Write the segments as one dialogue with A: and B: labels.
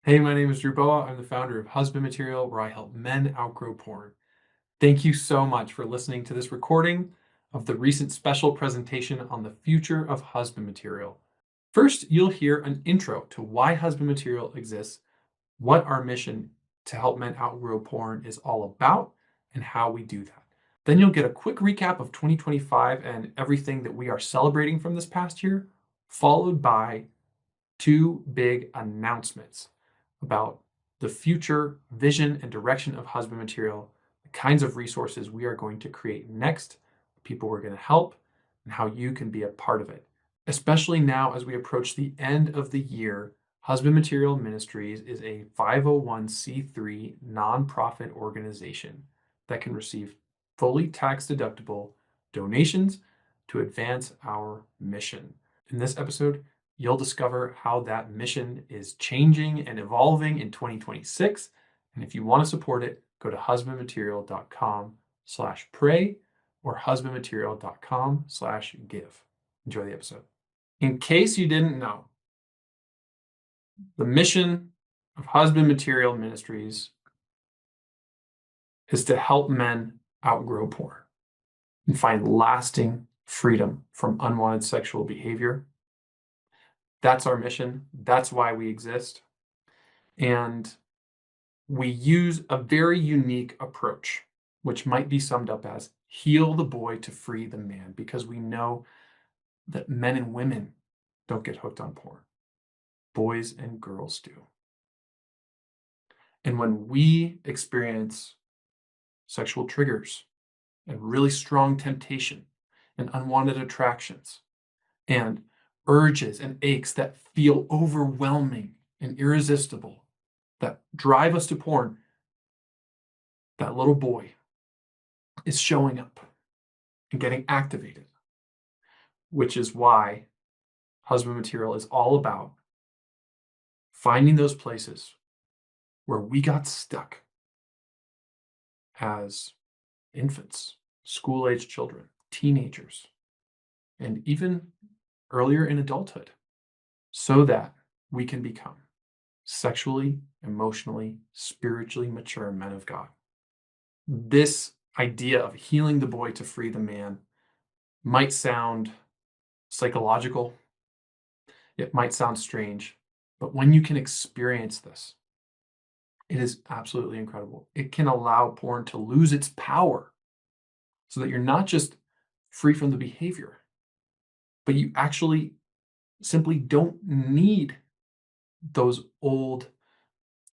A: Hey, my name is Drew Boa. I'm the founder of Husband Material, where I help men outgrow porn. Thank you so much for listening to this recording of the recent special presentation on the future of husband material. First, you'll hear an intro to why husband material exists, what our mission to help men outgrow porn is all about, and how we do that. Then you'll get a quick recap of 2025 and everything that we are celebrating from this past year, followed by two big announcements about the future vision and direction of husband material, the kinds of resources we are going to create next, the people we're going to help, and how you can be a part of it. Especially now as we approach the end of the year, Husband Material Ministries is a 501c3 nonprofit organization that can receive fully tax-deductible donations to advance our mission. In this episode, you'll discover how that mission is changing and evolving in 2026. And if you want to support it, go to husbandmaterial.com/pray or husbandmaterial.com/give. Enjoy the episode. In case you didn't know, the mission of Husband Material Ministries is to help men outgrow porn and find lasting freedom from unwanted sexual behavior. That's our mission. That's why we exist. And we use a very unique approach, which might be summed up as heal the boy to free the man, because we know that men and women don't get hooked on porn. Boys and girls do. And when we experience sexual triggers and really strong temptation and unwanted attractions and urges and aches that feel overwhelming and irresistible, that drive us to porn, that little boy is showing up and getting activated, which is why husband material is all about finding those places where we got stuck as infants, school-age children, teenagers, and even earlier in adulthood, so that we can become sexually, emotionally, spiritually mature men of God. This idea of healing the boy to free the man might sound psychological. It might sound strange, but when you can experience this, it is absolutely incredible. It can allow porn to lose its power so that you're not just free from the behavior, but you actually simply don't need those old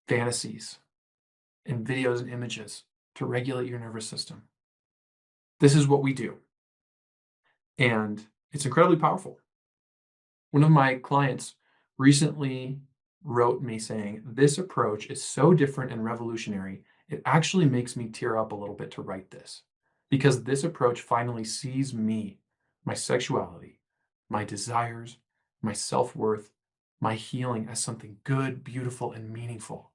A: fantasies and videos and images to regulate your nervous system. This is what we do. And it's incredibly powerful. One of my clients recently wrote me saying, "This approach is so different and revolutionary, it actually makes me tear up a little bit to write this, because this approach finally sees me, my sexuality, my desires, my self-worth, my healing as something good, beautiful, and meaningful.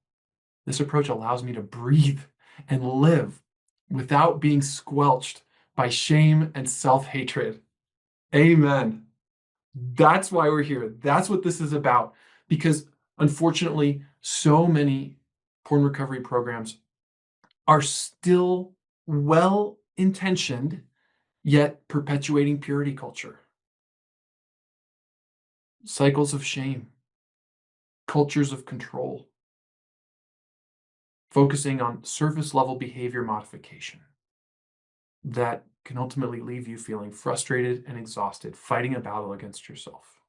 A: This approach allows me to breathe and live without being squelched by shame and self-hatred." Amen. That's why we're here. That's what this is about. Because unfortunately, so many porn recovery programs are still well intentioned, yet perpetuating purity culture, cycles of shame, cultures of control, focusing on surface level behavior modification that can ultimately leave you feeling frustrated and exhausted, fighting a battle against yourself.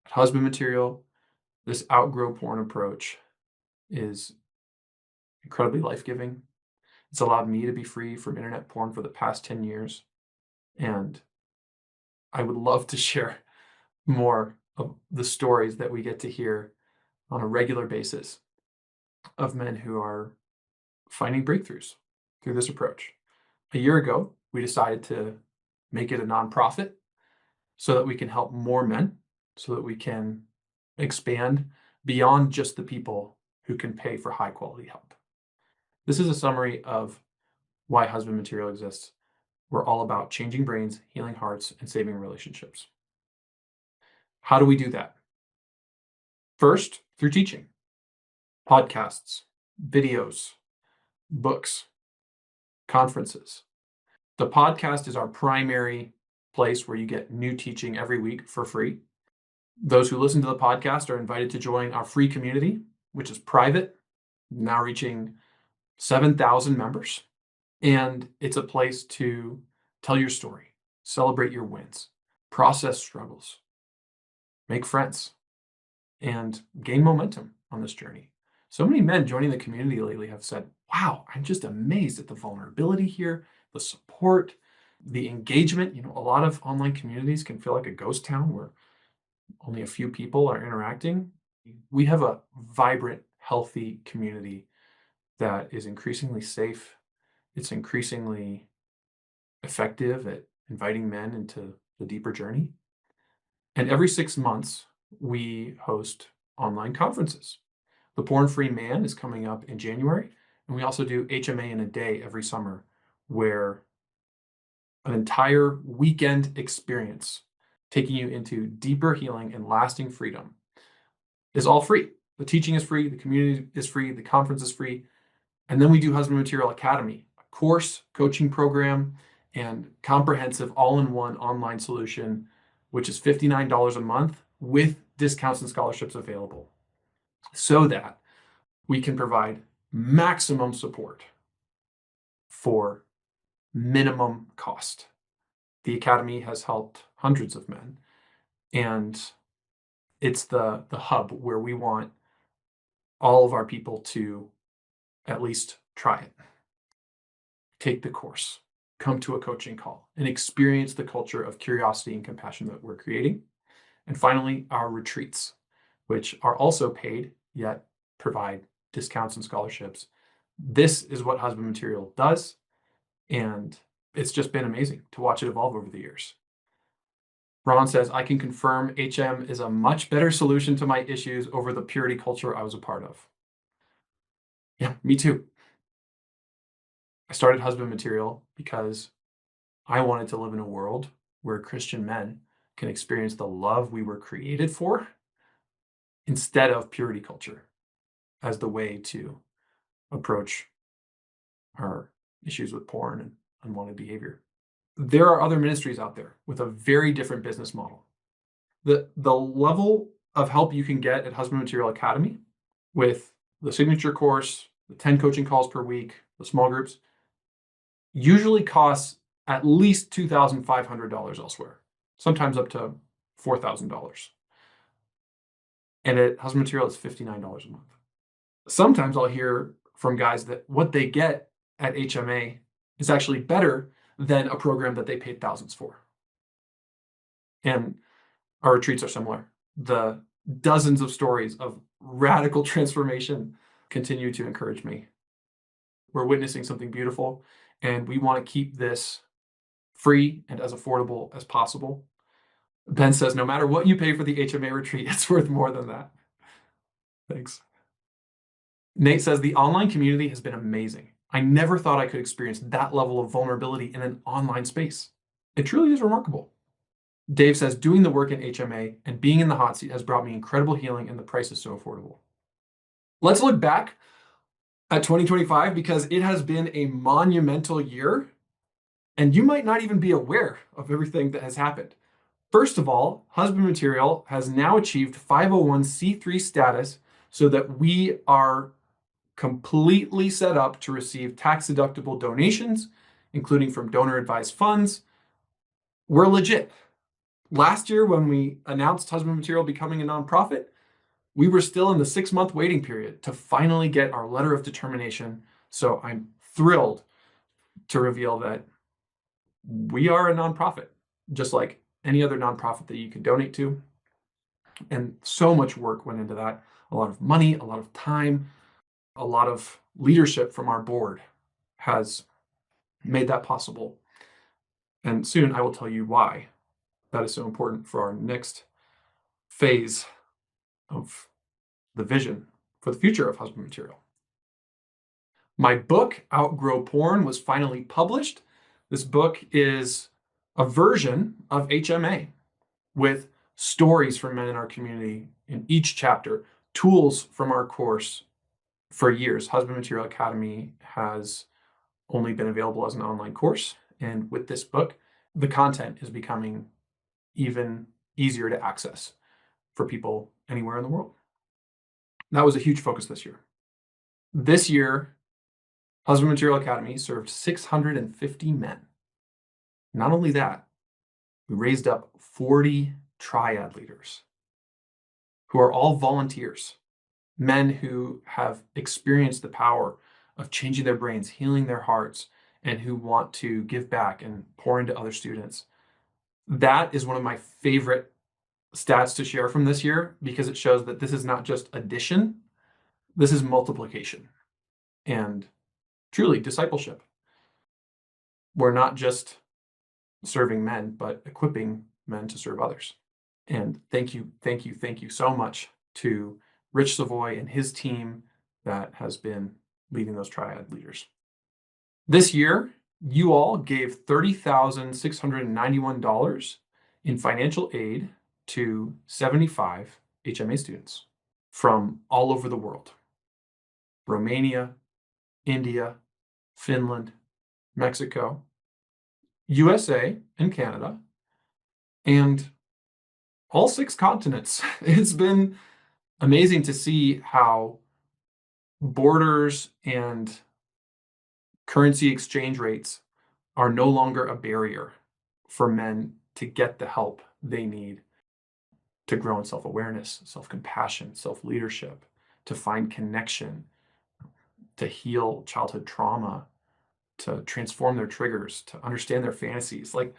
A: At Husband Material, this outgrow porn approach is incredibly life-giving. It's allowed me to be free from internet porn for the past 10 years. And I would love to share more of the stories that we get to hear on a regular basis of men who are finding breakthroughs through this approach. A year ago, we decided to make it a nonprofit so that we can help more men, so that we can expand beyond just the people who can pay for high quality help. This is a summary of why Husband Material exists. We're all about changing brains, healing hearts, and saving relationships. How do we do that? First, through teaching, podcasts, videos, books, conferences. The podcast is our primary place where you get new teaching every week for free. Those who listen to the podcast are invited to join our free community, which is private, now reaching 7,000 members. And it's a place to tell your story, celebrate your wins, process struggles, make friends, and gain momentum on this journey. So many men joining the community lately have said, wow, I'm just amazed at the vulnerability here, the support, the engagement. A lot of online communities can feel like a ghost town where only a few people are interacting. We have a vibrant, healthy community that is increasingly safe. It's increasingly effective at inviting men into the deeper journey. And every 6 months, we host online conferences. The Porn Free Man is coming up in January. And we also do HMA in a Day every summer, where an entire weekend experience taking you into deeper healing and lasting freedom is all free. The teaching is free, the community is free, the conference is free. And then we do Husband Material Academy, a course, coaching program, and comprehensive all-in-one online solution, which is $59 a month with discounts and scholarships available, so that we can provide maximum support for minimum cost. The Academy has helped hundreds of men, and it's the hub where we want all of our people to at least try it. Take the course, come to a coaching call, and experience the culture of curiosity and compassion that we're creating. And finally, our retreats, which are also paid, yet provide discounts and scholarships. This is what Husband Material does, and it's just been amazing to watch it evolve over the years. Ron says, I can confirm HM is a much better solution to my issues over the purity culture I was a part of. Yeah, me too. I started Husband Material because I wanted to live in a world where Christian men can experience the love we were created for instead of purity culture as the way to approach our issues with porn and unwanted behavior. There are other ministries out there with a very different business model. The level of help you can get at Husband Material Academy with the signature course, the 10 coaching calls per week, the small groups, usually costs at least $2,500 elsewhere, sometimes up to $4,000. And at Husband Material, it's $59 a month. Sometimes I'll hear from guys that what they get at HMA is actually better than a program that they paid thousands for. And our retreats are similar. The dozens of stories of radical transformation continue to encourage me. We're witnessing something beautiful, and we want to keep this free and as affordable as possible. Ben says, no matter what you pay for the HMA retreat, it's worth more than that. Thanks. Nate says, the online community has been amazing. I never thought I could experience that level of vulnerability in an online space. It truly is remarkable. Dave says, doing the work in HMA and being in the hot seat has brought me incredible healing, and the price is so affordable. Let's look back at 2025 because it has been a monumental year, and you might not even be aware of everything that has happened. First of all, Husband Material has now achieved 501c3 status so that we are completely set up to receive tax-deductible donations, including from donor-advised funds. We're legit. Last year, when we announced Husband Material becoming a nonprofit, we were still in the 6-month waiting period to finally get our letter of determination. So I'm thrilled to reveal that we are a nonprofit, just like any other nonprofit that you can donate to. And so much work went into that. A lot of money, a lot of time, a lot of leadership from our board has made that possible. And soon I will tell you why that is so important for our next phase of the vision for the future of Husband Material. My book, Outgrow Porn, was finally published. This book is a version of HMA with stories from men in our community in each chapter, tools from our course for years. Husband Material Academy has only been available as an online course. And with this book, the content is becoming even easier to access for people anywhere in the world. That was a huge focus this year. This year, Husband Material Academy served 650 men. Not only that, we raised up 40 triad leaders who are all volunteers, men who have experienced the power of changing their brains, healing their hearts, and who want to give back and pour into other students. That is one of my favorite stats to share from this year, because it shows that this is not just addition, this is multiplication and truly discipleship. We're not just serving men, but equipping men to serve others. And thank you so much to Rich Savoy and his team that has been leading those triad leaders. This year, you all gave $30,691 in financial aid to 75 HMA students from all over the world. Romania, India, Finland, Mexico, USA, and Canada, and all 6 continents. It's been amazing to see how borders and currency exchange rates are no longer a barrier for men to get the help they need to grow in self-awareness, self-compassion, self-leadership, to find connection, to heal childhood trauma, to transform their triggers, to understand their fantasies. Like,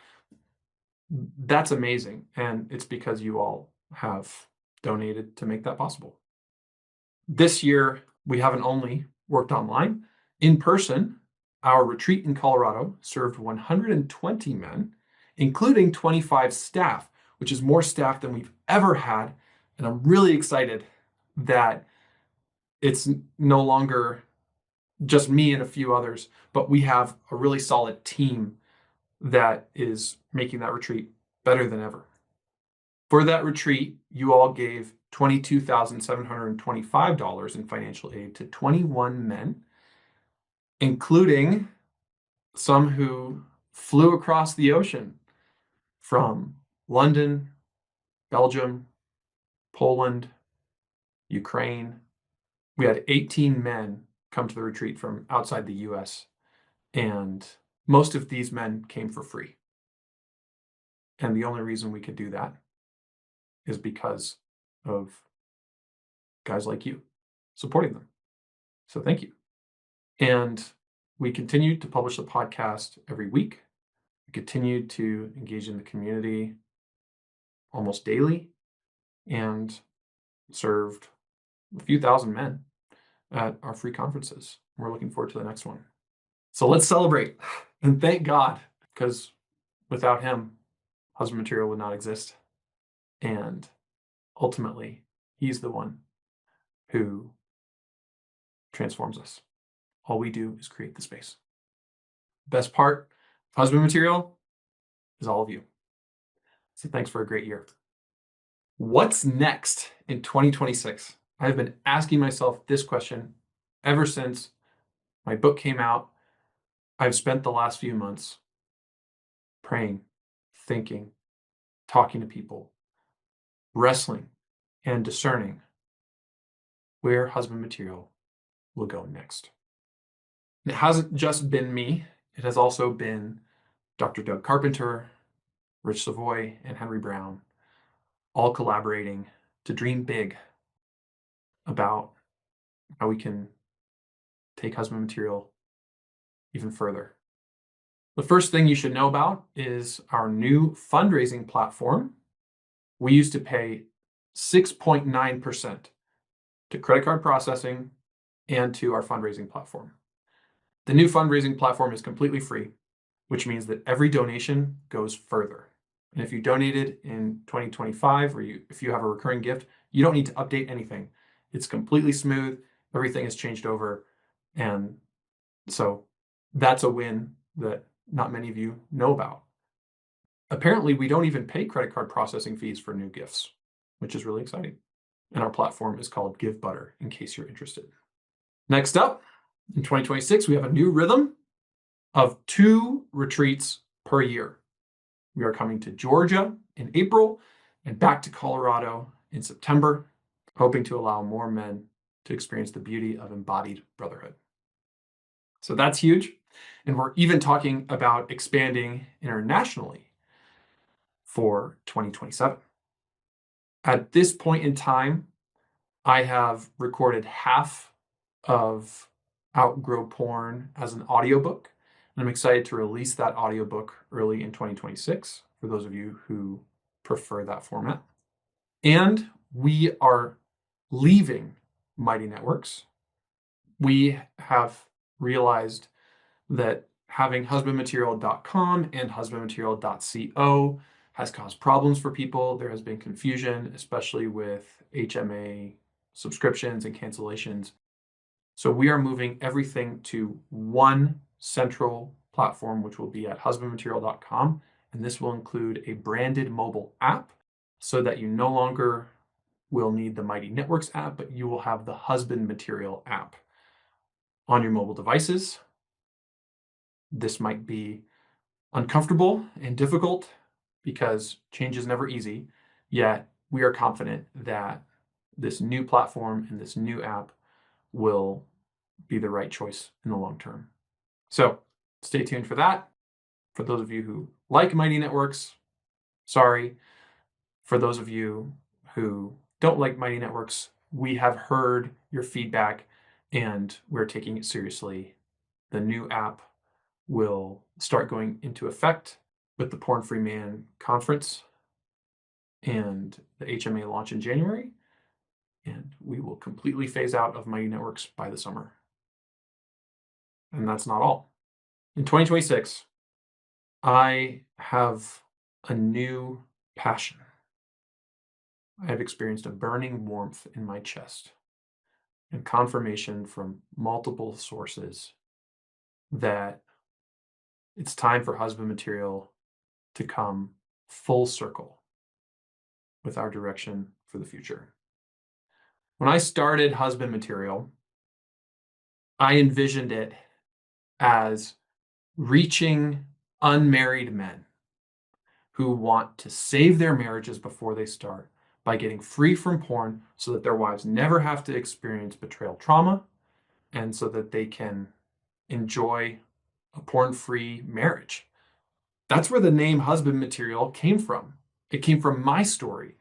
A: that's amazing. And it's because you all have donated to make that possible. This year, we haven't only worked online. In person, our retreat in Colorado served 120 men, including 25 staff, which is more staff than we've ever had. And I'm really excited that it's no longer just me and a few others, but we have a really solid team that is making that retreat better than ever. For that retreat, you all gave $22,725 in financial aid to 21 men, including some who flew across the ocean from London, Belgium, Poland, Ukraine. We had 18 men come to the retreat from outside the US, and most of these men came for free. And the only reason we could do that is because of guys like you supporting them. So thank you. And we continue to publish the podcast every week. We continue to engage in the community almost daily, and served a few thousand men at our free conferences. We're looking forward to the next one. So let's celebrate and thank God, because without him, Husband Material would not exist. And ultimately, he's the one who transforms us. All we do is create the space. Best part of Husband Material is all of you. So thanks for a great year. What's next in 2026? I've been asking myself this question ever since my book came out. I've spent the last few months praying, thinking, talking to people, wrestling, and discerning where Husband Material will go next. It hasn't just been me. It has also been Dr. Doug Carpenter, Rich Savoy, and Henry Brown, all collaborating to dream big about how we can take Husband Material even further. The first thing you should know about is our new fundraising platform. We used to pay 6.9% to credit card processing and to our fundraising platform. The new fundraising platform is completely free, which means that every donation goes further. And if you donated in 2025, or if you have a recurring gift, you don't need to update anything. It's completely smooth. Everything has changed over. And so that's a win that not many of you know about. Apparently, we don't even pay credit card processing fees for new gifts, which is really exciting. And our platform is called Give Butter, in case you're interested. Next up, in 2026, we have a new rhythm of 2 retreats per year. We are coming to Georgia in April and back to Colorado in September, hoping to allow more men to experience the beauty of embodied brotherhood. So that's huge. And we're even talking about expanding internationally for 2027. At this point in time, I have recorded half of Outgrow Porn as an audiobook. And I'm excited to release that audiobook early in 2026 for those of you who prefer that format. And we are leaving Mighty Networks. We have realized that having husbandmaterial.com and husbandmaterial.co has caused problems for people. There has been confusion, especially with HMA subscriptions and cancellations. So we are moving everything to one central platform, which will be at husbandmaterial.com. And this will include a branded mobile app so that you no longer will need the Mighty Networks app, but you will have the Husband Material app on your mobile devices. This might be uncomfortable and difficult because change is never easy, yet we are confident that this new platform and this new app will be the right choice in the long term. So stay tuned for that. For those of you who like Mighty Networks, sorry. For those of you who don't like Mighty Networks, we have heard your feedback and we're taking it seriously. The new app will start going into effect with the Porn Free Man conference and the HMA launch in January. And we will completely phase out of Mighty Networks by the summer. And that's not all. In 2026, I have a new passion. I have experienced a burning warmth in my chest and confirmation from multiple sources that it's time for Husband Material to come full circle with our direction for the future. When I started Husband Material, I envisioned it as reaching unmarried men who want to save their marriages before they start by getting free from porn so that their wives never have to experience betrayal trauma and so that they can enjoy a porn-free marriage. That's where the name Husband Material came from. It came from my story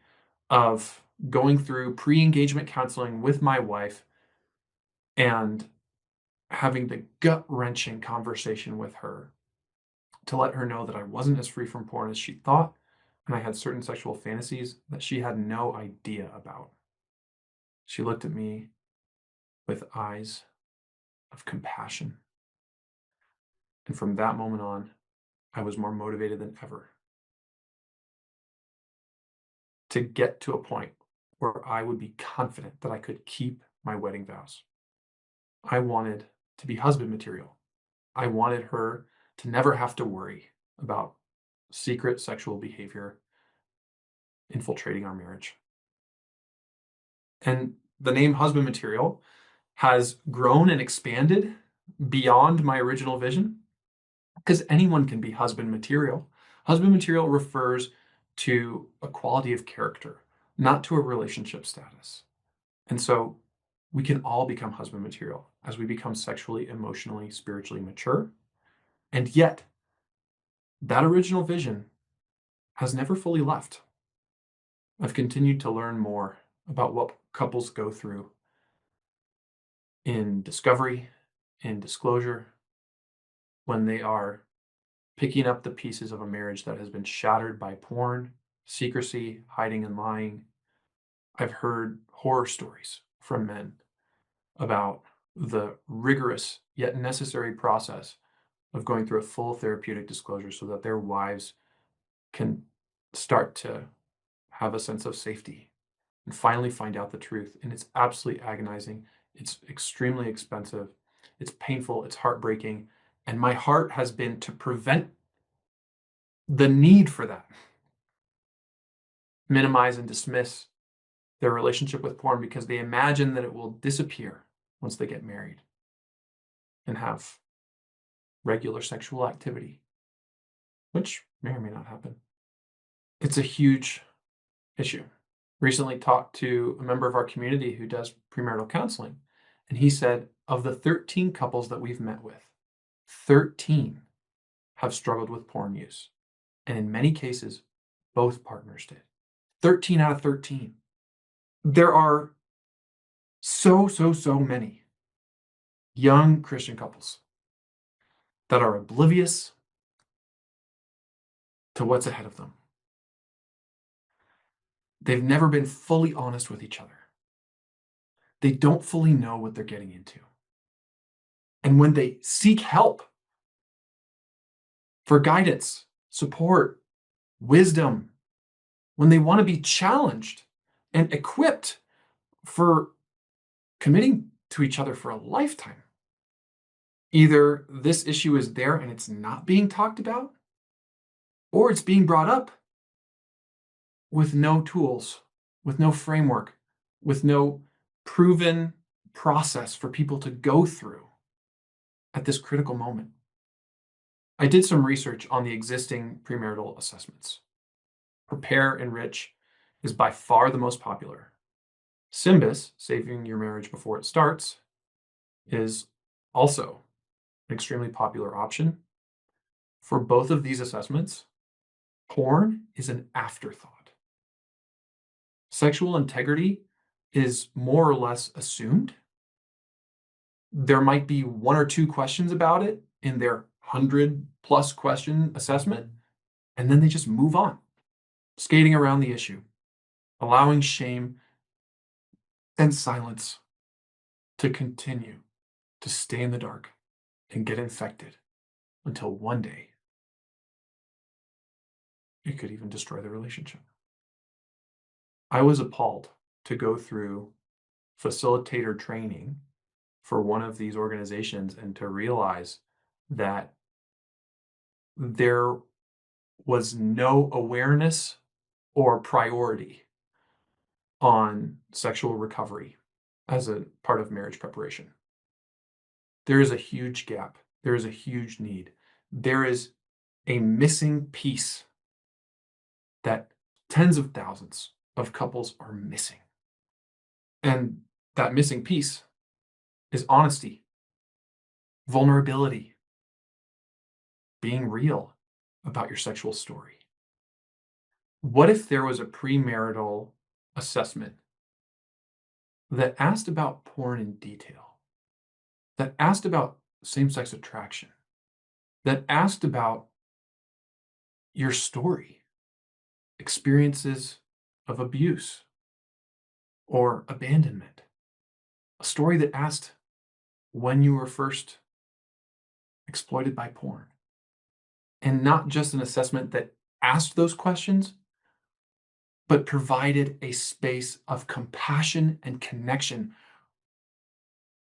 A: of going through pre-engagement counseling with my wife and having the gut-wrenching conversation with her to let her know that I wasn't as free from porn as she thought, and I had certain sexual fantasies that she had no idea about. She looked at me with eyes of compassion. And from that moment on, I was more motivated than ever to get to a point where I would be confident that I could keep my wedding vows. I wanted to be husband material. I wanted her to never have to worry about secret sexual behavior infiltrating our marriage. And the name Husband Material has grown and expanded beyond my original vision because anyone can be husband material. Husband material refers to a quality of character, not to a relationship status. And so we can all become husband material as we become sexually, emotionally, spiritually mature. And yet, that original vision has never fully left. I've continued to learn more about what couples go through in discovery, in disclosure, when they are picking up the pieces of a marriage that has been shattered by porn, secrecy, hiding and lying. I've heard horror stories from men about the rigorous yet necessary process of going through a full therapeutic disclosure so that their wives can start to have a sense of safety and finally find out the truth. And it's absolutely agonizing. It's extremely expensive. It's painful. It's heartbreaking. And my heart has been to prevent the need for that, minimize and dismiss their relationship with porn because they imagine that it will disappear once they get married and have regular sexual activity, which may or may not happen. It's a huge issue. Recently talked to a member of our community who does premarital counseling, and he said of the 13 couples that we've met with, 13 have struggled with porn use. And in many cases, both partners did. 13 out of 13. There are so many young Christian couples that are oblivious to what's ahead of them. They've never been fully honest with each other. They don't fully know what they're getting into. And when they seek help for guidance, support, wisdom, when they want to be challenged and equipped for committing to each other for a lifetime, either this issue is there and it's not being talked about, or it's being brought up with no tools, with no framework, with no proven process for people to go through at this critical moment. I did some research on the existing premarital assessments. Prepare, Enrich is by far the most popular. SYMBIS, Saving Your Marriage Before It Starts, is also an extremely popular option. For both of these assessments, porn is an afterthought. Sexual integrity is more or less assumed. There might be one or two questions about it in their 100+ question assessment, and then they just move on, skating around the issue, allowing shame and silence to continue to stay in the dark and get infected until one day it could even destroy the relationship. I was appalled to go through facilitator training for one of these organizations and to realize that there was no awareness or priority on sexual recovery as a part of marriage preparation. There is a huge gap. There is a huge need. There is a missing piece that tens of thousands of couples are missing. And that missing piece is honesty, vulnerability, being real about your sexual story. What if there was a premarital assessment that asked about porn in detail, that asked about same-sex attraction, that asked about your story, experiences of abuse or abandonment, a story that asked when you were first exploited by porn, and not just an assessment that asked those questions, but provided a space of compassion and connection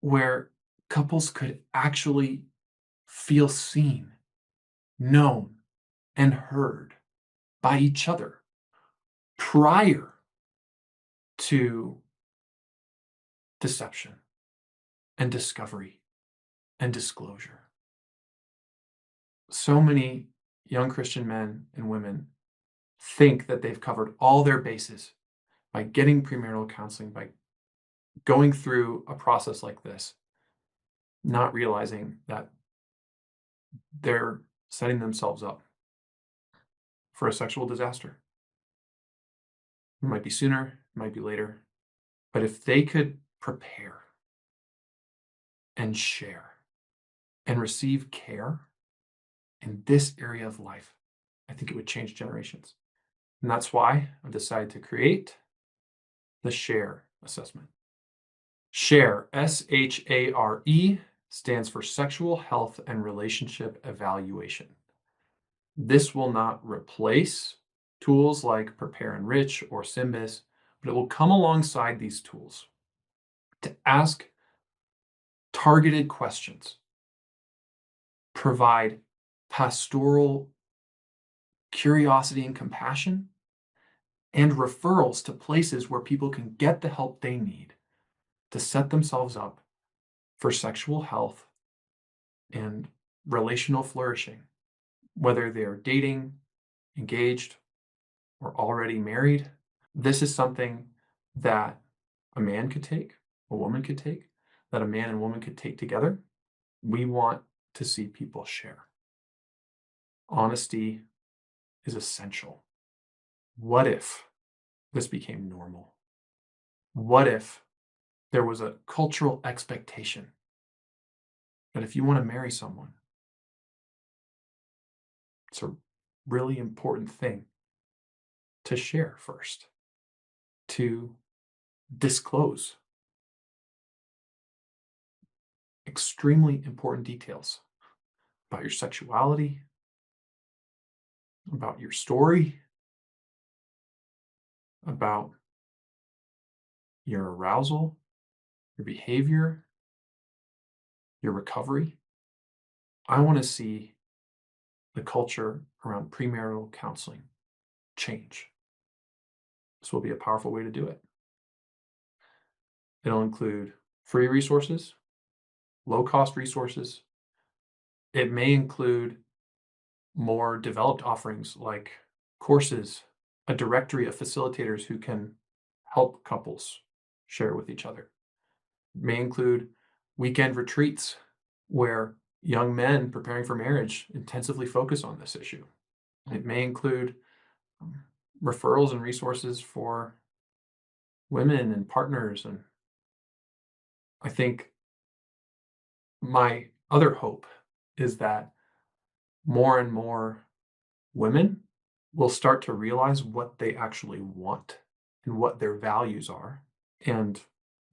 A: where couples could actually feel seen, known, and heard by each other prior to deception and discovery and disclosure. So many young Christian men and women think that they've covered all their bases by getting premarital counseling, by going through a process like this, not realizing that they're setting themselves up for a sexual disaster. It might be sooner, it might be later, but if they could prepare and share and receive care in this area of life, I think it would change generations. And that's why I've decided to create the SHARE assessment. SHARE, SHARE, stands for Sexual Health and Relationship Evaluation. This will not replace tools like Prepare Enrich or SYMBIS, but it will come alongside these tools to ask targeted questions, provide pastoral curiosity and compassion, and referrals to places where people can get the help they need to set themselves up for sexual health and relational flourishing, whether they're dating, engaged, or already married. This is something that a man could take, a woman could take, that a man and woman could take together. We want to see people share. Honesty is essential. What if this became normal? What if there was a cultural expectation that if you want to marry someone, it's a really important thing to share first, to disclose extremely important details about your sexuality, about your story, about your arousal, your behavior, your recovery. I want to see the culture around premarital counseling change. This will be a powerful way to do it. It'll include free resources, low-cost resources. It may include more developed offerings like courses, a directory of facilitators who can help couples share with each other. It may include weekend retreats where young men preparing for marriage intensively focus on this issue. It may include referrals and resources for women and partners. And I think my other hope is that more and more women will start to realize what they actually want and what their values are and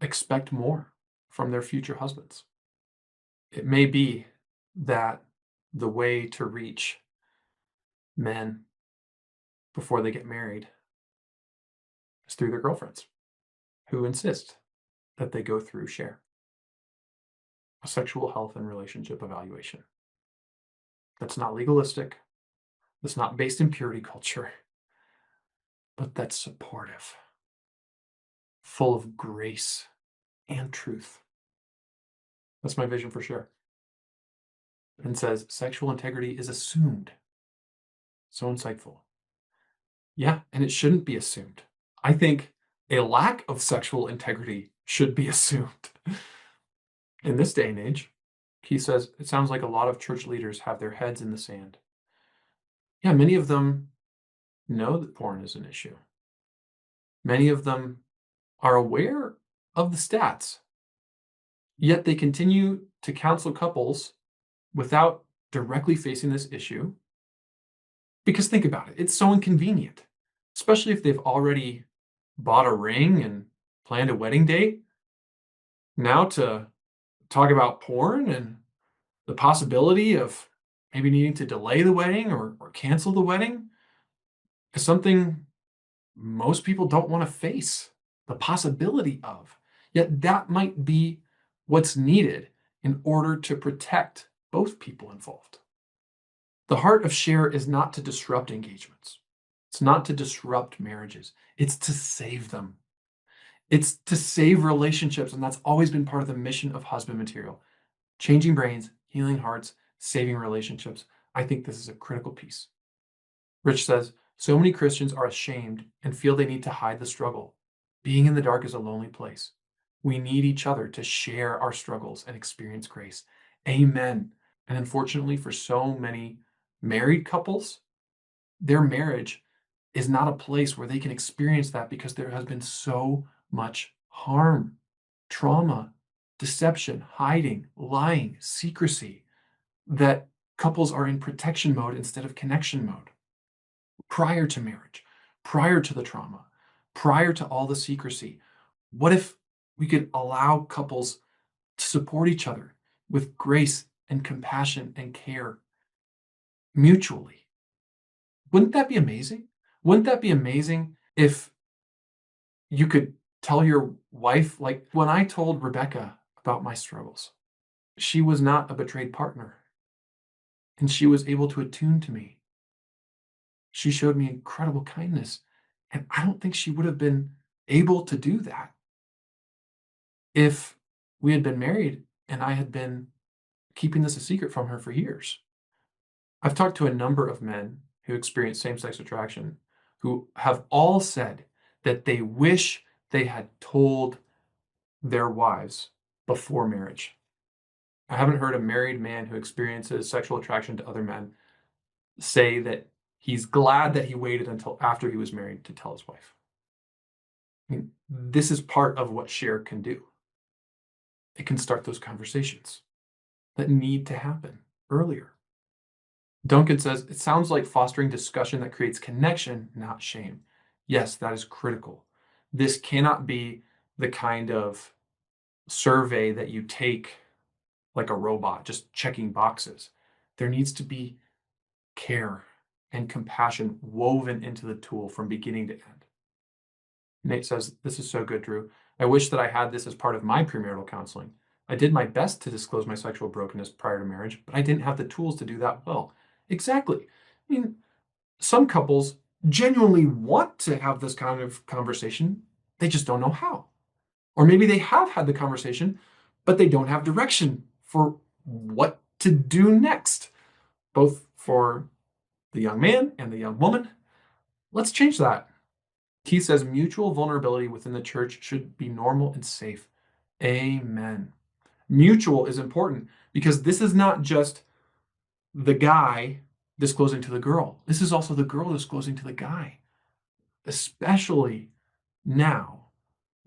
A: expect more from their future husbands. It may be that the way to reach men before they get married is through their girlfriends who insist that they go through SHARE, a sexual health and relationship evaluation. That's not legalistic. That's not based in purity culture, but that's supportive, full of grace and truth. That's my vision for SHARE. And says sexual integrity is assumed. So insightful. Yeah, and it shouldn't be assumed. I think a lack of sexual integrity should be assumed. In this day and age, Keith says, it sounds like a lot of church leaders have their heads in the sand. Yeah, many of them know that porn is an issue. Many of them are aware of the stats, yet they continue to counsel couples without directly facing this issue. Because think about it, it's so inconvenient, especially if they've already bought a ring and planned a wedding date. Now to talk about porn and the possibility of maybe needing to delay the wedding or cancel the wedding is something most people don't want to face the possibility of. Yet that might be what's needed in order to protect both people involved. The heart of SHARE is not to disrupt engagements. It's not to disrupt marriages. It's to save them. It's to save relationships, and that's always been part of the mission of Husband Material. Changing brains, healing hearts, saving relationships. I think this is a critical piece. Rich says, so many Christians are ashamed and feel they need to hide the struggle. Being in the dark is a lonely place. We need each other to share our struggles and experience grace. Amen. And unfortunately, for so many married couples, their marriage is not a place where they can experience that because there has been so much harm, trauma, deception, hiding, lying, secrecy, that couples are in protection mode instead of connection mode. Prior to marriage, prior to the trauma, prior to all the secrecy, what if we could allow couples to support each other with grace and compassion and care mutually? Wouldn't that be amazing? Wouldn't that be amazing if you could tell your wife, like when I told Rebecca about my struggles, she was not a betrayed partner, and she was able to attune to me. She showed me incredible kindness And I don't think she would have been able to do that if we had been married and I had been keeping this a secret from her for years. I've talked to a number of men who experience same sex attraction who have all said that they wish they had told their wives before marriage. I haven't heard a married man who experiences sexual attraction to other men say that he's glad that he waited until after he was married to tell his wife. I mean, this is part of what share can do. It can start those conversations that need to happen earlier. Duncan says, it sounds like fostering discussion that creates connection, not shame. Yes, that is critical. This cannot be the kind of survey that you take like a robot, just checking boxes. There needs to be care and compassion woven into the tool from beginning to end. Nate says, this is so good, Drew. I wish that I had this as part of my premarital counseling. I did my best to disclose my sexual brokenness prior to marriage, but I didn't have the tools to do that well. Exactly. I mean, some couples genuinely want to have this kind of conversation. They just don't know how. Or maybe they have had the conversation, but they don't have direction for what to do next, both for the young man and the young woman. Let's change that. Keith says mutual vulnerability within the church should be normal and safe. Amen. Mutual is important because this is not just the guy disclosing to the girl. This is also the girl disclosing to the guy, especially now.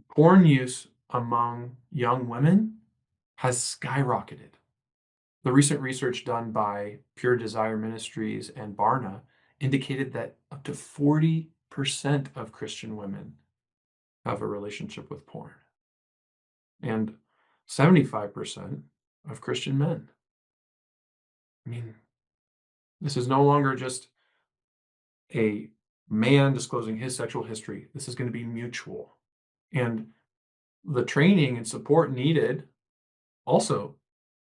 A: Porn use among young women has skyrocketed. The recent research done by Pure Desire Ministries and Barna indicated that up to 40% of Christian women have a relationship with porn, and 75% of Christian men. I mean, this is no longer just a man disclosing his sexual history. This is going to be mutual. And the training and support needed also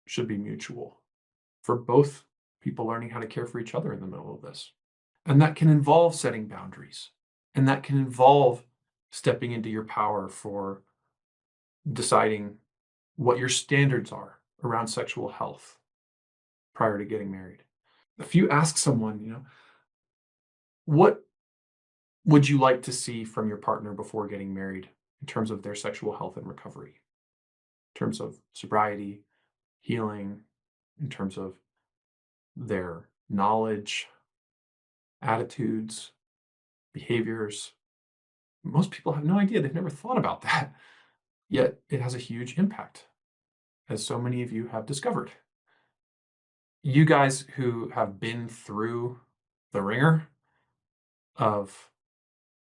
A: should be mutual for both people learning how to care for each other in the middle of this. And that can involve setting boundaries. And that can involve stepping into your power for deciding what your standards are around sexual health prior to getting married. If you ask someone, what would you like to see from your partner before getting married in terms of their sexual health and recovery, in terms of sobriety, healing, in terms of their knowledge, attitudes, behaviors? Most people have no idea. They've never thought about that. Yet it has a huge impact, as so many of you have discovered. You guys who have been through the ringer of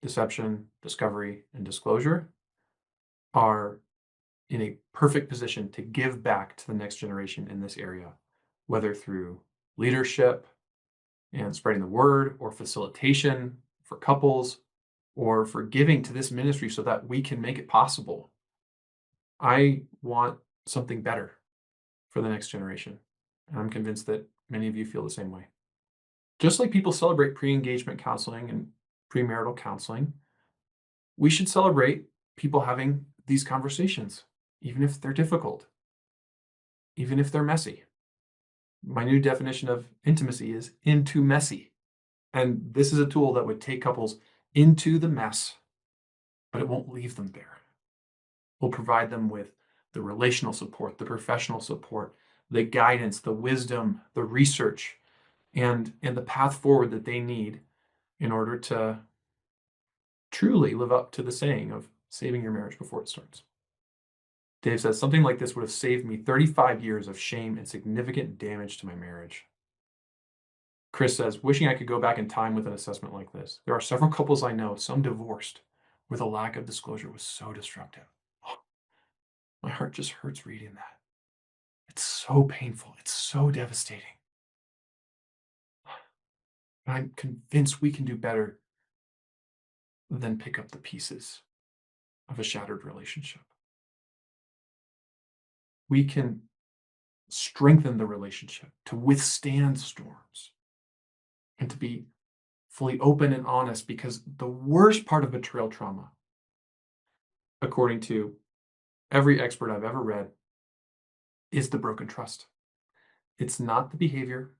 A: deception, discovery, and disclosure are in a perfect position to give back to the next generation in this area, whether through leadership and spreading the word, or facilitation for couples, or for giving to this ministry so that we can make it possible. I want something better for the next generation. And I'm convinced that many of you feel the same way. Just like people celebrate pre-engagement counseling and premarital counseling, we should celebrate people having these conversations, even if they're difficult, even if they're messy. My new definition of intimacy is into messy. And this is a tool that would take couples into the mess, but it won't leave them there. We'll provide them with the relational support, the professional support, the guidance, the wisdom, the research, and the path forward that they need in order to truly live up to the saying of saving your marriage before it starts. Dave says, something like this would have saved me 35 years of shame and significant damage to my marriage. Chris says, wishing I could go back in time with an assessment like this. There are several couples I know, some divorced, where the lack of disclosure was so destructive. Oh, my heart just hurts reading that. It's so painful. It's so devastating. I'm convinced we can do better than pick up the pieces of a shattered relationship. We can strengthen the relationship to withstand storms and to be fully open and honest, because the worst part of betrayal trauma, according to every expert I've ever read, is the broken trust. It's not the behavior.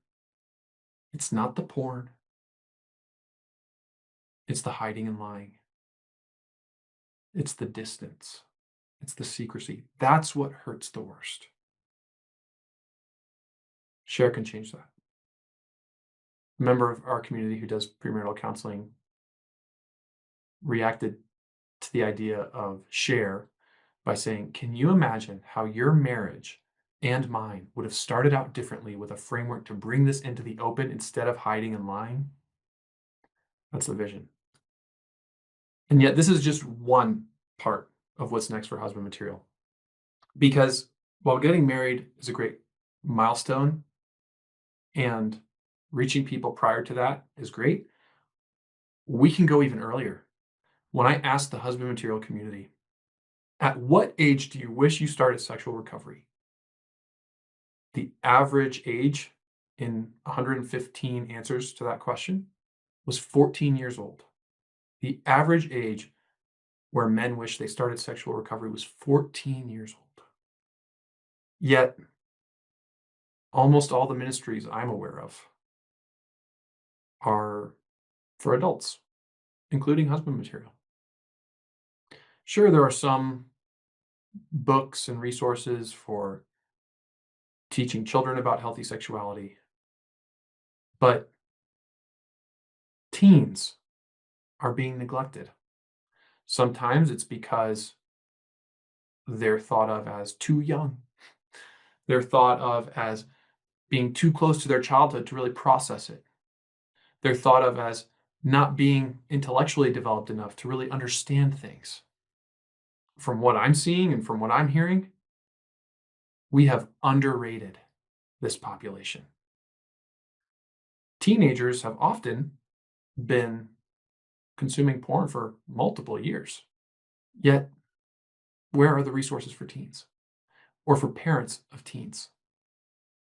A: It's not the porn. It's the hiding and lying. It's the distance. It's the secrecy. That's what hurts the worst. Share can change that. A member of our community who does premarital counseling reacted to the idea of share by saying, can you imagine how your marriage and mine would have started out differently with a framework to bring this into the open instead of hiding and lying? That's the vision. And yet this is just one part of what's next for husband material. Because while getting married is a great milestone and reaching people prior to that is great, we can go even earlier. When I asked the husband material community, at what age do you wish you started sexual recovery? The average age in 115 answers to that question was 14 years old. The average age where men wish they started sexual recovery was 14 years old. Yet, almost all the ministries I'm aware of are for adults, including husband material. Sure, there are some books and resources for teaching children about healthy sexuality, but teens are being neglected. Sometimes it's because they're thought of as too young. They're thought of as being too close to their childhood to really process it. They're thought of as not being intellectually developed enough to really understand things. From what I'm seeing and from what I'm hearing, we have underrated this population. Teenagers have often been consuming porn for multiple years. Yet, where are the resources for teens or for parents of teens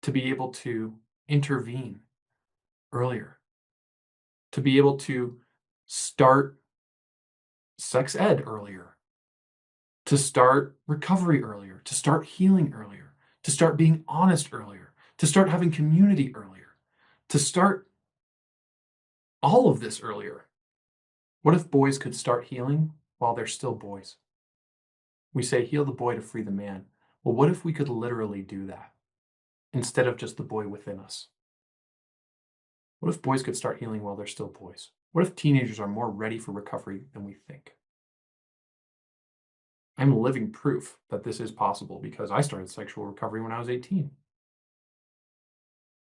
A: to be able to intervene earlier, to be able to start sex ed earlier, to start recovery earlier, to start healing earlier, to start being honest earlier, to start having community earlier, to start all of this earlier? What if boys could start healing while they're still boys? We say, heal the boy to free the man. Well, what if we could literally do that instead of just the boy within us? What if boys could start healing while they're still boys? What if teenagers are more ready for recovery than we think? I'm living proof that this is possible because I started sexual recovery when I was 18.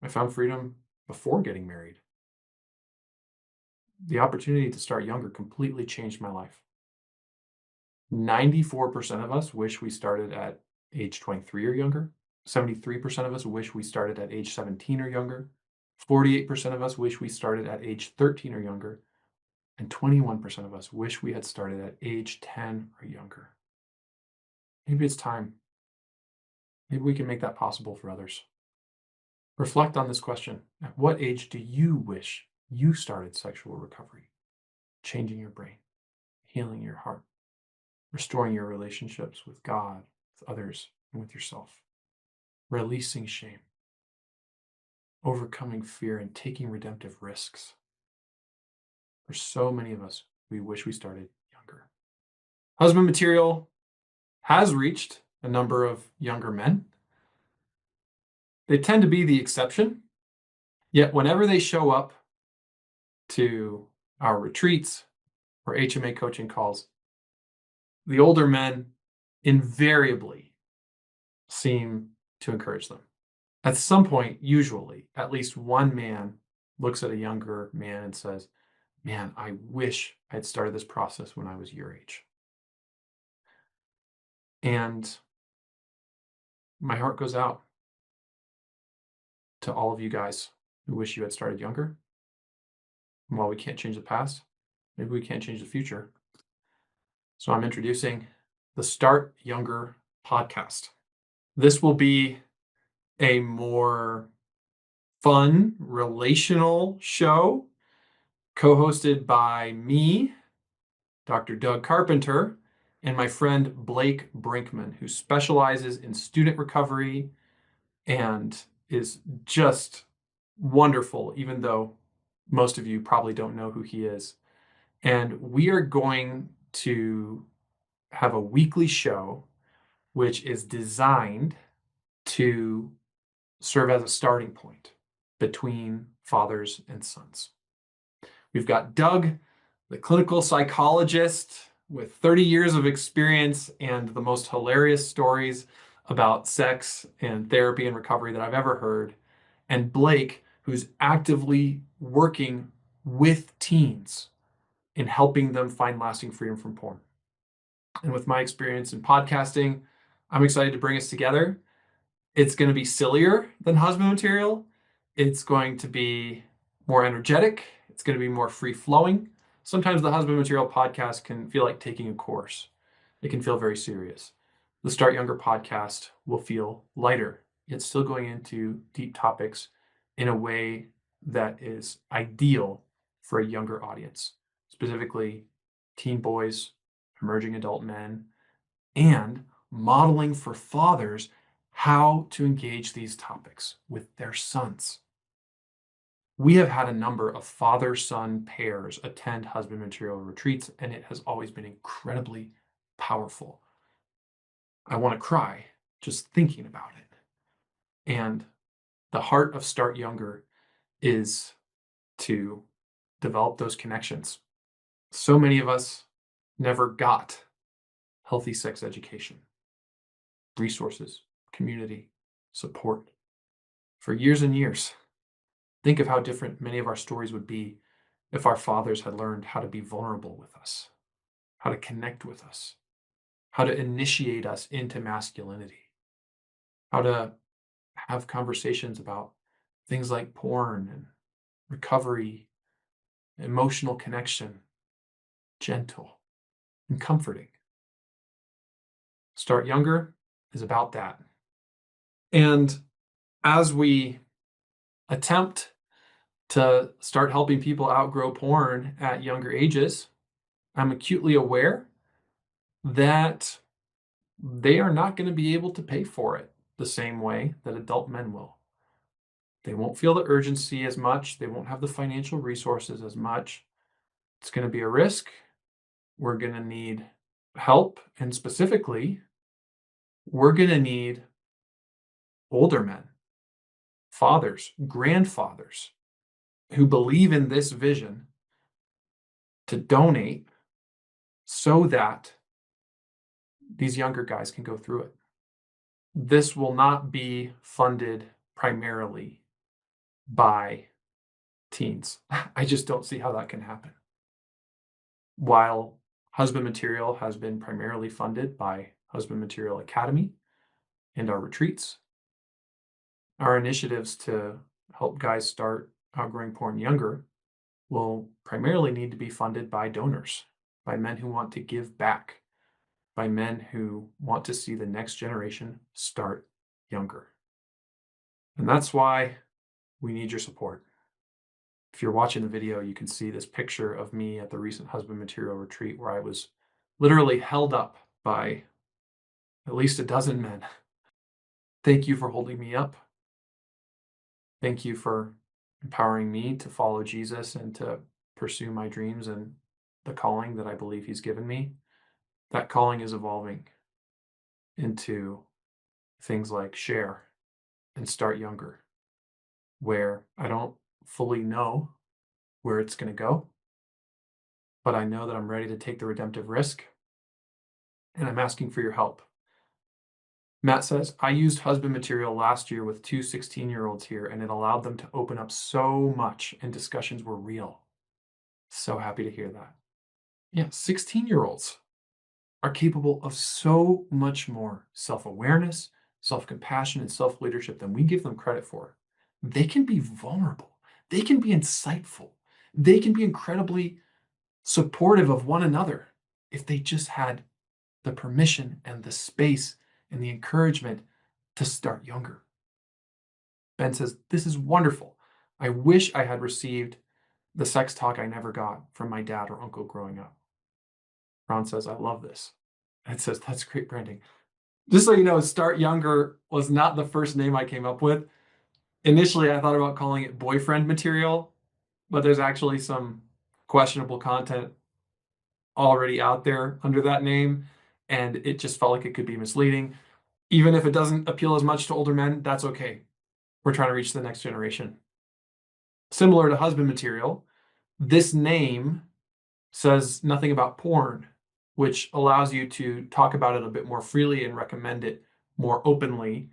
A: I found freedom before getting married. The opportunity to start younger completely changed my life. 94% of us wish we started at age 23 or younger. 73% of us wish we started at age 17 or younger. 48% of us wish we started at age 13 or younger. And 21% of us wish we had started at age 10 or younger. Maybe it's time. Maybe we can make that possible for others. Reflect on this question. At what age do you wish you started sexual recovery? Changing your brain, healing your heart, restoring your relationships with God, with others, and with yourself, releasing shame, overcoming fear, and taking redemptive risks. For so many of us, we wish we started younger. Husband material has reached a number of younger men. They tend to be the exception, yet whenever they show up to our retreats or HMA coaching calls, the older men invariably seem to encourage them. At some point, usually, at least one man looks at a younger man and says, man, I wish I had started this process when I was your age. And my heart goes out to all of you guys who wish you had started younger. And while we can't change the past, maybe we can't change the future. So I'm introducing the Start Younger podcast. This will be a more fun, relational show co-hosted by me, Dr. Doug Carpenter, and my friend Blake Brinkman, who specializes in student recovery and is just wonderful, even though most of you probably don't know who he is. And we are going to have a weekly show which is designed to serve as a starting point between fathers and sons. We've got Doug, the clinical psychologist with 30 years of experience and the most hilarious stories about sex and therapy and recovery that I've ever heard, and Blake, who's actively working with teens in helping them find lasting freedom from porn. And with my experience in podcasting, I'm excited to bring us together. It's going to be sillier than husband material. It's going to be more energetic. It's going to be more free flowing. Sometimes the husband material podcast can feel like taking a course. It can feel very serious. The Start Younger podcast will feel lighter. It's still going into deep topics in a way that is ideal for a younger audience, specifically teen boys, emerging adult men, and modeling for fathers how to engage these topics with their sons. We have had a number of father-son pairs attend husband material retreats, and it has always been incredibly powerful. I want to cry just thinking about it. And the heart of Start Younger is to develop those connections. So many of us never got healthy sex education, resources, community, support for years and years. Think of how different many of our stories would be if our fathers had learned how to be vulnerable with us, how to connect with us, how to initiate us into masculinity, how to have conversations about things like porn and recovery, emotional connection, gentle and comforting. Start Younger is about that. And as we attempt to start helping people outgrow porn at younger ages, I'm acutely aware that they are not going to be able to pay for it the same way that adult men will. They won't feel the urgency as much. They won't have the financial resources as much. It's going to be a risk. We're going to need help. And specifically, we're going to need older men, fathers, grandfathers who believe in this vision to donate so that these younger guys can go through it. This will not be funded primarily by teens. I just don't see how that can happen. While husband material has been primarily funded by Husband Material Academy and our retreats, our initiatives to help guys start outgrowing porn younger will primarily need to be funded by donors, by men who want to give back, by men who want to see the next generation start younger. And that's why we need your support. If you're watching the video, you can see this picture of me at the recent husband material retreat where I was literally held up by at least a dozen men. Thank you for holding me up. Thank you for empowering me to follow Jesus and to pursue my dreams and the calling that I believe he's given me. That calling is evolving into things like Share and Start Younger, where I don't fully know where it's going to go, but I know that I'm ready to take the redemptive risk, and I'm asking for your help. Matt says, I used husband material last year with two 16-year-olds here, and it allowed them to open up so much, and discussions were real. So happy to hear that. Yeah, 16-year-olds are capable of so much more self-awareness, self-compassion, and self-leadership than we give them credit for. They can be vulnerable. They can be insightful. They can be incredibly supportive of one another if they just had the permission and the space and the encouragement to start younger. Ben says, this is wonderful. I wish I had received the sex talk I never got from my dad or uncle growing up. Ron says, I love this. It says, that's great branding. Just so you know, Start Younger was not the first name I came up with. Initially, I thought about calling it boyfriend material, but there's actually some questionable content already out there under that name, and it just felt like it could be misleading. Even if it doesn't appeal as much to older men, that's okay. We're trying to reach the next generation. Similar to husband material, this name says nothing about porn, which allows you to talk about it a bit more freely and recommend it more openly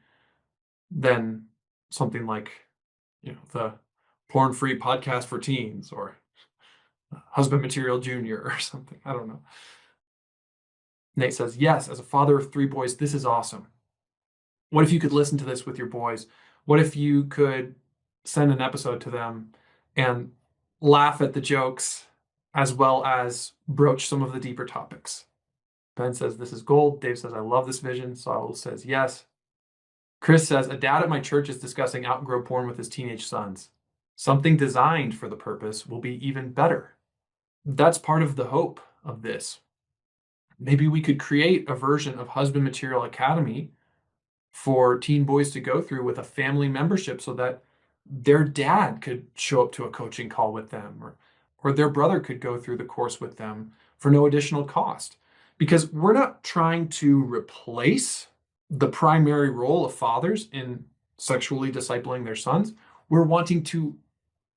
A: than something like, the porn-free podcast for teens or husband material junior or something. I don't know. Nate says, yes, as a father of 3 boys, this is awesome. What if you could listen to this with your boys? What if you could send an episode to them and laugh at the jokes as well as broach some of the deeper topics? Ben says, this is gold. Dave says, I love this vision. Saul says, yes. Chris says, a dad at my church is discussing outgrow porn with his teenage sons. Something designed for the purpose will be even better. That's part of the hope of this. Maybe we could create a version of Husband Material Academy for teen boys to go through with a family membership so that their dad could show up to a coaching call with them, or their brother could go through the course with them for no additional cost. Because we're not trying to replace the primary role of fathers in sexually discipling their sons. We're wanting to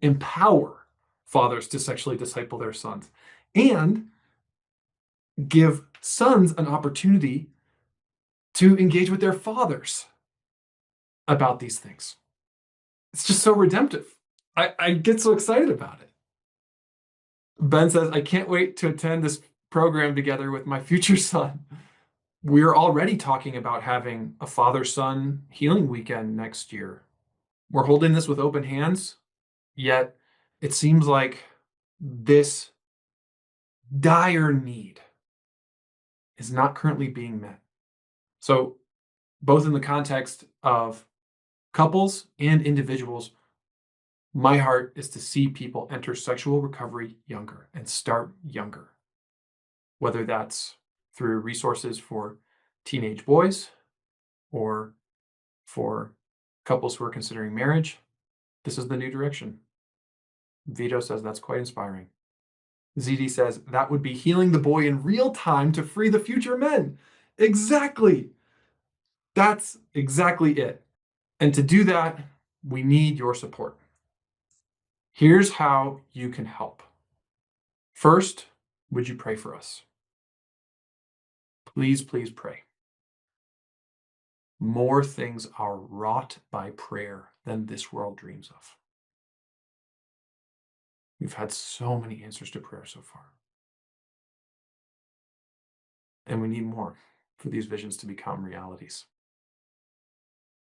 A: empower fathers to sexually disciple their sons and give sons an opportunity to engage with their fathers about these things. It's just so redemptive. I get so excited about it. Ben says, I can't wait to attend this program together with my future son. We're already talking about having a father-son healing weekend next year. We're holding this with open hands, yet it seems like this dire need is not currently being met. So, both in the context of couples and individuals, my heart is to see people enter sexual recovery younger and start younger, whether that's through resources for teenage boys or for couples who are considering marriage. This is the new direction. Vito says that's quite inspiring. ZD says that would be healing the boy in real time to free the future men. Exactly. That's exactly it. And to do that, we need your support. Here's how you can help. First, would you pray for us? Please, please pray. More things are wrought by prayer than this world dreams of. We've had so many answers to prayer so far. And we need more for these visions to become realities.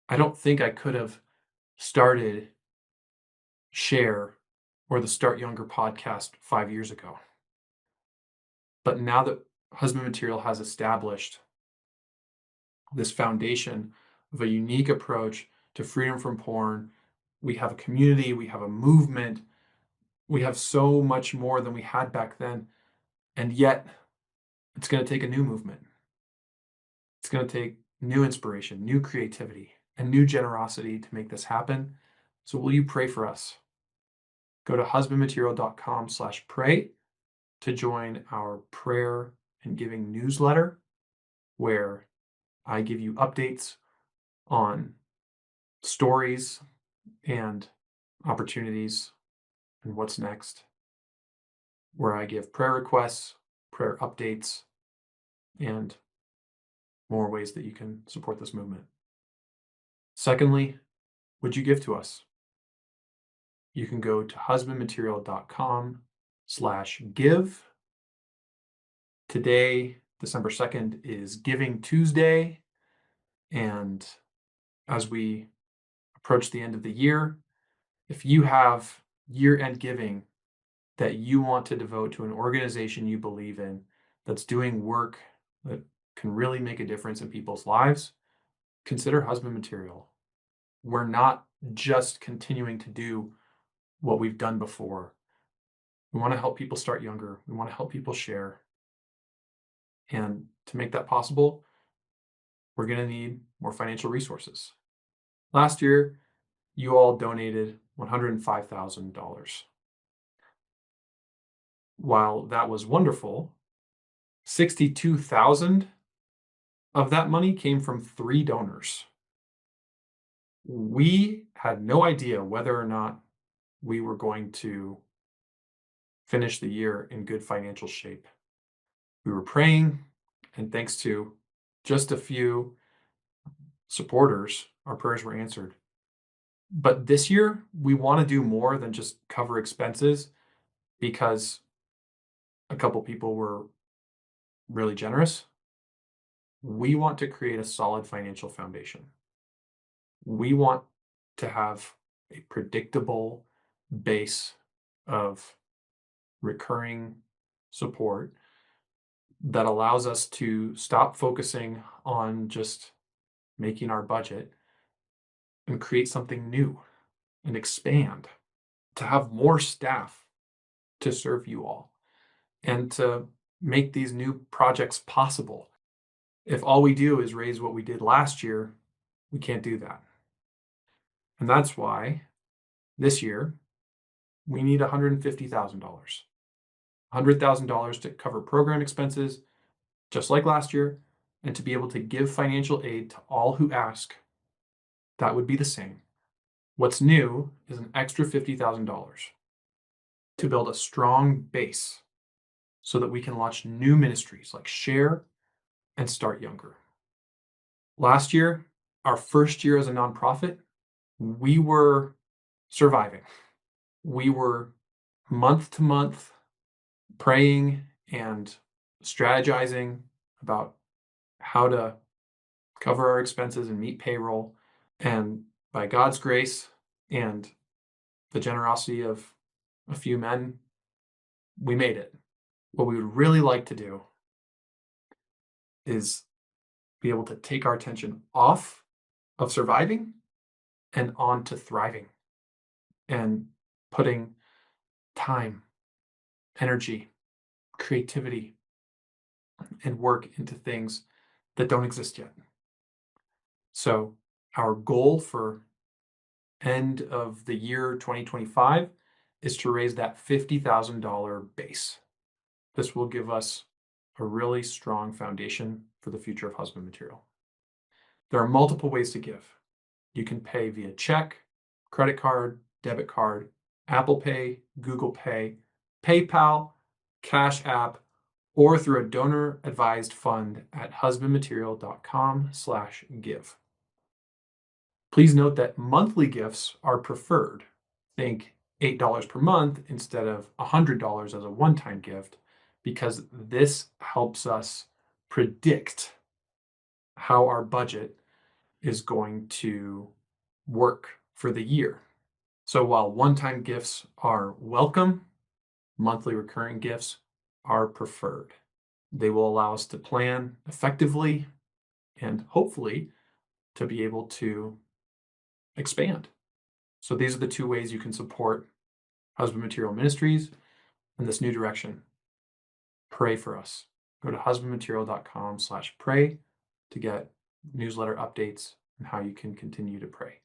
A: I don't think I could have started Share or the Start Younger podcast 5 years ago. But now that Husband Material has established this foundation of a unique approach to freedom from porn, we have a community, we have a movement, we have so much more than we had back then. And yet, it's going to take a new movement. It's going to take new inspiration, new creativity, and new generosity to make this happen. So will you pray for us? Go to husbandmaterial.com/pray to join our prayer and giving newsletter, where I give you updates on stories and opportunities and what's next, where I give prayer requests, prayer updates, and more ways that you can support this movement. Secondly, would you give to us? You can go to husbandmaterial.com/give. Today, December 2nd, is Giving Tuesday. And as we approach the end of the year, if you have year-end giving that you want to devote to an organization you believe in that's doing work that can really make a difference in people's lives, consider Husband Material. We're not just continuing to do what we've done before. We want to help people start younger. We want to help people share. And to make that possible, we're going to need more financial resources. Last year, you all donated $105,000. While that was wonderful, 62,000 of that money came from 3 donors. We had no idea whether or not we were going to finish the year in good financial shape. We were praying, and thanks to just a few supporters, our prayers were answered. But this year, we want to do more than just cover expenses because a couple people were really generous. We want to create a solid financial foundation. We want to have a predictable base of recurring support that allows us to stop focusing on just making our budget and create something new and expand, to have more staff to serve you all and to make these new projects possible. If all we do is raise what we did last year, we can't do that. And that's why this year we need $150,000. $100,000 to cover program expenses, just like last year, and to be able to give financial aid to all who ask. That would be the same. What's new is an extra $50,000 to build a strong base so that we can launch new ministries like Share and Start Younger. Last year, our first year as a nonprofit, we were surviving. We were month to month praying and strategizing about how to cover our expenses and meet payroll. And by God's grace and the generosity of a few men, we made it. What we would really like to do is be able to take our attention off of surviving and on to thriving and putting time, energy, creativity, and work into things that don't exist yet. So our goal for end of the year 2025 is to raise that $50,000 base. This will give us a really strong foundation for the future of husband material. There are multiple ways to give. You can pay via check, credit card, debit card, Apple Pay, Google Pay, PayPal, Cash App, or through a donor-advised fund at husbandmaterial.com/give. Please note that monthly gifts are preferred. Think $8 per month instead of $100 as a one-time gift, because this helps us predict how our budget is going to work for the year. So while one-time gifts are welcome, monthly recurring gifts are preferred. They will allow us to plan effectively and hopefully to be able to expand. So these are the 2 ways you can support Husband Material Ministries in this new direction. Pray for us. Go to husbandmaterial.com/pray to get newsletter updates and how you can continue to pray,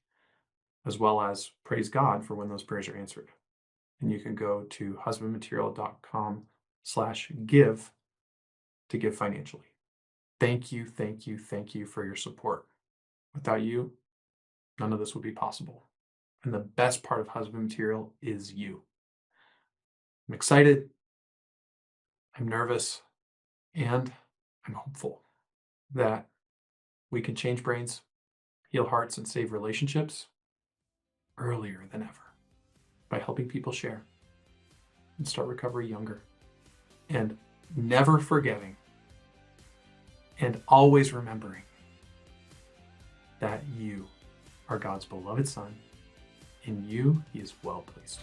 A: as well as praise God for when those prayers are answered. And you can go to husbandmaterial.com/give to give financially. Thank you, thank you, thank you for your support. Without you, none of this would be possible. And the best part of Husband Material is you. I'm excited, I'm nervous, and I'm hopeful that we can change brains, heal hearts, and save relationships earlier than ever by helping people share and start recovery younger, and never forgetting and always remembering that you are God's beloved Son. In you, He is well pleased.